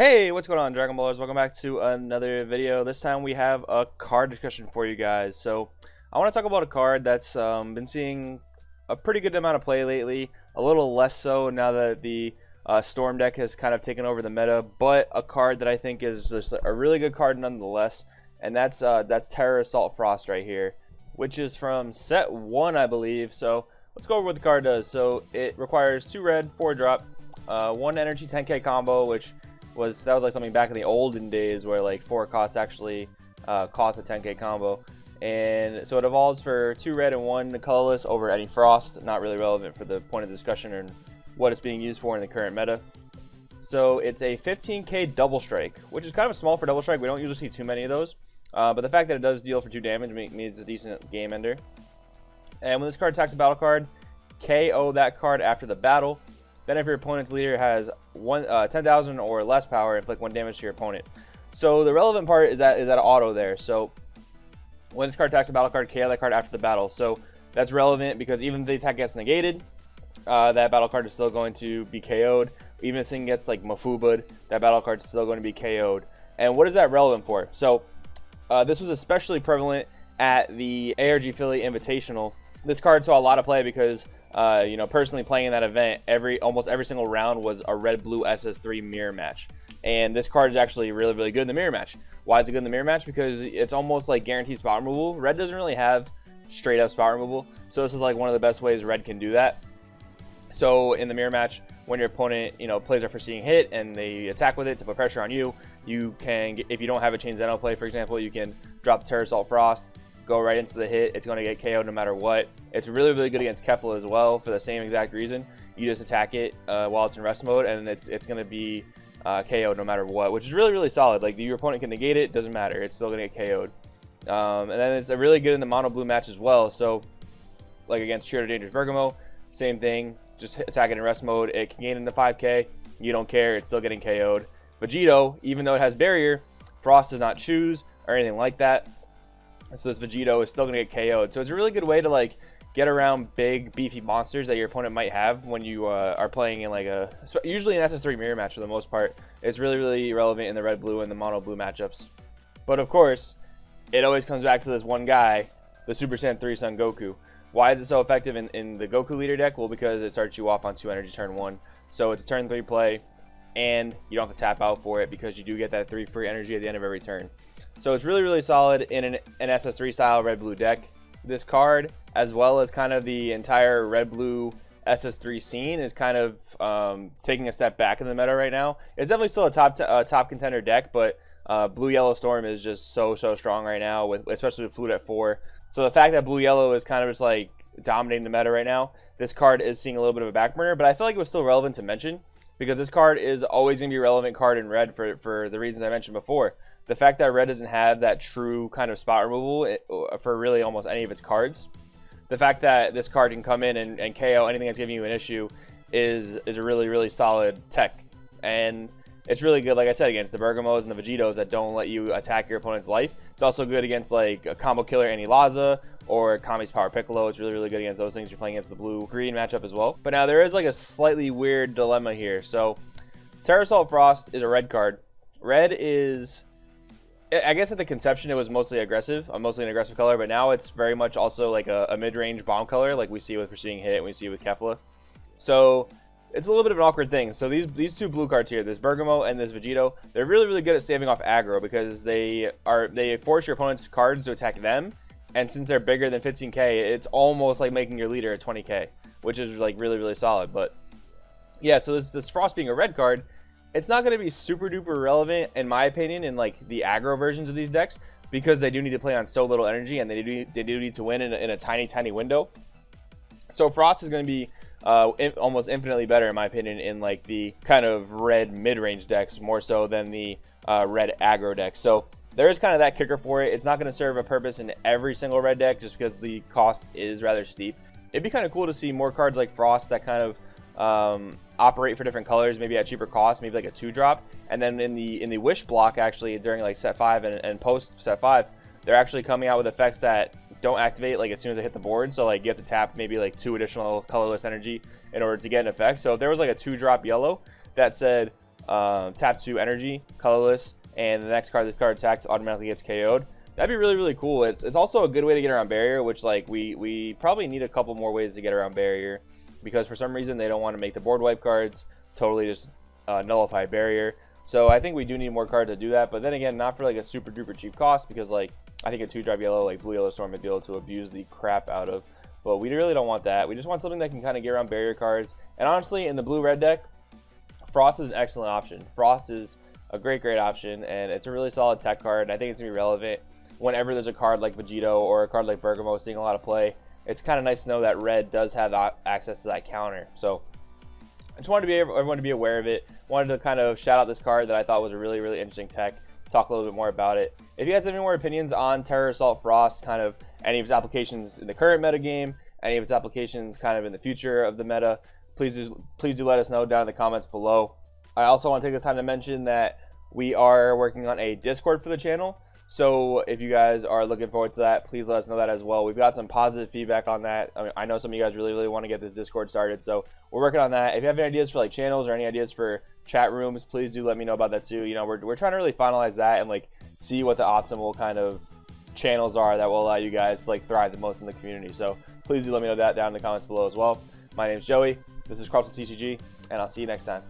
Hey, what's going on, Dragon Ballers? Welcome back to another video. This time we have a card discussion for you guys. So I want to talk about a card that's been seeing a pretty good amount of play lately, a little less so now that the Storm deck has kind of taken over the meta, but a card that I think is just a really good card nonetheless, and that's Terra Assault Frost right here, which is from set 1, I believe. So let's go over what the card does. So it requires 2 red, 4 drop, 1 energy 10k combo, which that was like something back in the olden days where like 4 costs actually cost a 10k combo. And so it evolves for 2 red and 1 colorless over any frost. Not really relevant for the point of discussion and what it's being used for in the current meta. So it's a 15k double strike, which is kind of small for double strike. We don't usually see too many of those, but the fact that it does deal for 2 damage means it's a decent game ender. And when this card attacks a battle card, KO that card after the battle. Then if your opponent's leader has 10,000 or less power, inflict 1 damage to your opponent. So the relevant part is that auto there. So when this card attacks a battle card, KO that card after the battle. So that's relevant because even if the attack gets negated, that battle card is still going to be KO'd. Even if something gets like Mafuba'd, that battle card is still going to be KO'd. And what is that relevant for? So this was especially prevalent at the ARG Philly Invitational. This card saw a lot of play because you know, personally playing in that event, almost every single round was a red-blue SS3 mirror match. And this card is actually really good in the mirror match. Why is it good in the mirror match? Because it's almost like guaranteed spot removal. Red doesn't really have straight-up spot removal, so this is like one of the best ways red can do that. So in the mirror match, when your opponent, you know, plays a foreseeing hit and they attack with it to put pressure on you, you can, if you don't have a Chain Zeno play, for example, you can drop the Terra Assault Frost, go right into the hit. It's going to get KO'd no matter what. It's really good against Kefla as well for the same exact reason. You just attack it while it's in rest mode, and it's going to be KO'd no matter what, which is really solid. Like, your opponent can negate it, doesn't matter. It's still going to get KO'd. And then it's really good in the mono blue match as well. So, like against Cheer to Dangerous Bergamo, same thing. Just attack it in rest mode. It can gain into 5k. You don't care. It's still getting KO'd. Vegito, even though it has barrier, Frost does not choose or anything like that. So this Vegito is still going to get KO'd. So it's a really good way to like get around big, beefy monsters that your opponent might have when you are playing in like usually an SS3 mirror match for the most part. It's really relevant in the red-blue and the mono-blue matchups. But of course, it always comes back to this one guy, the Super Saiyan 3 Son Goku. Why is it so effective in the Goku leader deck? Well, because it starts you off on 2 energy turn 1. So it's a turn 3 play, and you don't have to tap out for it because you do get that 3 free energy at the end of every turn. So it's really solid in an SS3 style red-blue deck. This card, as well as kind of the entire red-blue SS3 scene, is kind of taking a step back in the meta right now. It's definitely still a top contender deck, but Blue-Yellow Storm is just so strong right now, especially with Flute at 4. So the fact that Blue-Yellow is kind of just like dominating the meta right now, this card is seeing a little bit of a back burner, but I feel like it was still relevant to mention because this card is always going to be a relevant card in red for the reasons I mentioned before. The fact that red doesn't have that true kind of spot removal for really almost any of its cards. The fact that this card can come in and KO anything that's giving you an issue is a really solid tech. And it's really good, like I said, against the Bergamos and the Vegitos that don't let you attack your opponent's life. It's also good against like a Combo Killer Annihilaza or Kami's Power Piccolo. It's really good against those things. You're playing against the blue-green matchup as well. But now there is like a slightly weird dilemma here. So Terra Assault Frost is a red card. Red is, I guess at the conception it was mostly an aggressive color, but now it's very much also like a mid-range bomb color like we see with Foreseeing Hit and we see with Kefla. So it's a little bit of an awkward thing. So these 2 blue cards here, this Bergamo and this Vegito, they're really good at saving off aggro because they force your opponent's cards to attack them, and since they're bigger than 15k, it's almost like making your leader at 20k, which is like really solid. But yeah, so this Frost being a red card, it's not going to be super duper relevant in my opinion in like the aggro versions of these decks because they do need to play on so little energy and they do need to win in a tiny window. So Frost is going to be almost infinitely better in my opinion in like the kind of red mid-range decks more so than the red aggro decks. So there is kind of that kicker for it. It's not going to serve a purpose in every single red deck just because the cost is rather steep. It'd be kind of cool to see more cards like Frost that kind of operate for different colors, maybe at cheaper cost, maybe like a 2-drop. And then in the Wish block, actually during like set 5 and post set 5, they're actually coming out with effects that don't activate like as soon as they hit the board. So like you have to tap maybe like 2 additional colorless energy in order to get an effect. So if there was like a 2-drop yellow that said tap 2 energy, colorless, and the next card this card attacks automatically gets KO'd. That'd be really, really cool. It's also a good way to get around barrier, which like we probably need a couple more ways to get around barrier, because for some reason they don't want to make the board wipe cards totally just nullify barrier. So I think we do need more cards to do that, but then again, not for like a super duper cheap cost, because like I think a 2-drop yellow like Blue Yellow Storm might be able to abuse the crap out of. But we really don't want that. We just want something that can kind of get around barrier cards. And honestly, in the blue red deck, Frost is an excellent option. Frost is a great option, and it's a really solid tech card. And I think it's gonna be relevant whenever there's a card like Vegito or a card like Bergamo seeing a lot of play. It's kind of nice to know that red does have access to that counter. So I just wanted everyone to be aware of it. Wanted to kind of shout out this card that I thought was a really, really interesting tech. Talk a little bit more about it. If you guys have any more opinions on Terror Assault Frost, kind of any of its applications in the current meta game, any of its applications kind of in the future of the meta, please do let us know down in the comments below. I also want to take this time to mention that we are working on a Discord for the channel. So if you guys are looking forward to that, please let us know that as well. We've got some positive feedback on that. I mean, I know some of you guys really, really want to get this Discord started, so we're working on that. If you have any ideas for like channels or any ideas for chat rooms, please do let me know about that too. You know, we're trying to really finalize that and like see what the optimal kind of channels are that will allow you guys to like thrive the most in the community. So please do let me know that down in the comments below as well. My name is Joey. This is Cropsol TCG, and I'll see you next time.